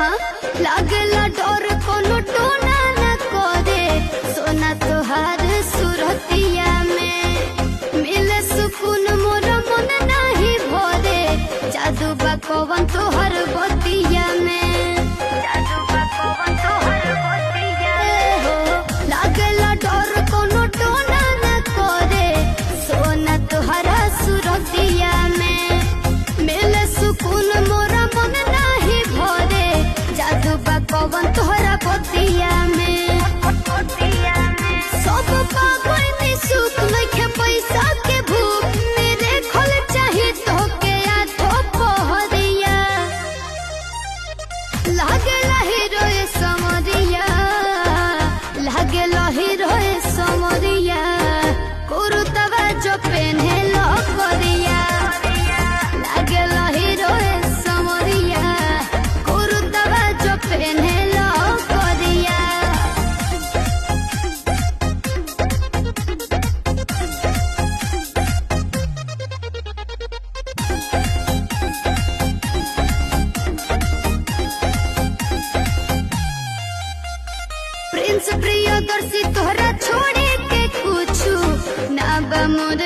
हाँ लागला डर कोनो टोना न करे सोना तोहार सुरतिया में मिले सुकून मोर मन नहीं भरे जादू बा कवन तोहर बतिया में जादू बा कवन तोहर बतिया हो लागला डर कोनो टोना न करे सोना तोहरा सुरतिया में मिले सुकून मोर मन नहीं भरे जादू बा कवन तोहरा बतिया में सब पागल में सुख नइखे पैसा के भूख मेरे खोल चाही तो के आठो पहरिया लागेला हीरो समरिया लागेला हीरो समरिया कुरुतवा जो पेन्हे लो करिया लागेला हीरो समरिया कुरुतवा जो पेन्हे लो करिया प्रिंस प्रियदर्शी तोहरा छोड़े के कुछु ना बा मोर